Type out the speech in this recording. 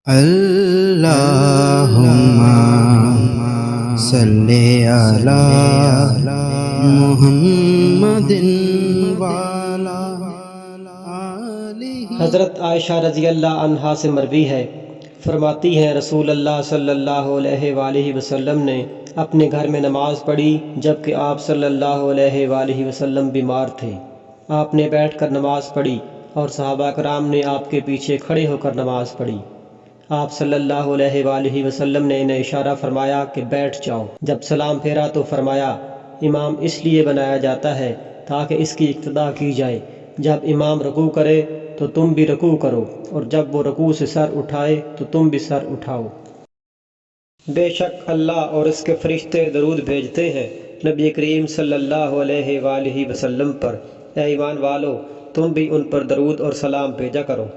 अल्लाहुम्मा सल्ले अला मुहम्मदिन वाला आलिहि। हज़रत आयशा रज़ी अल्लाह अन्हा से मरवी है, फरमाती हैं रसूल अल्लाह सल्लल्लाहु अलैहि वसल्लम ने अपने घर में नमाज़ पढ़ी जबकि आप सल्लल्लाहु अलैहि वसल्लम बीमार थे। आपने बैठकर नमाज़ पढ़ी और सहाबा कराम ने आपके पीछे खड़े होकर नमाज़ पढ़ी। आप सल्लल्लाहु अलैहि वसल्लम ने इन्हें इशारा फरमाया कि बैठ जाओ। जब सलाम फेरा तो फरमाया, इमाम इसलिए बनाया जाता है ताकि इसकी इक्तदा की जाए। जब इमाम रुकू करे तो तुम भी रुकू करो और जब वो रुकू से सर उठाए तो तुम भी सर उठाओ। बेशक अल्लाह और इसके फरिश्ते दरूद भेजते हैं नबी करीम सल्लल्लाहु अलैहि वसल्लम पर। ए ईमान वालो, तुम भी उन पर दरूद और सलाम भेजा करो।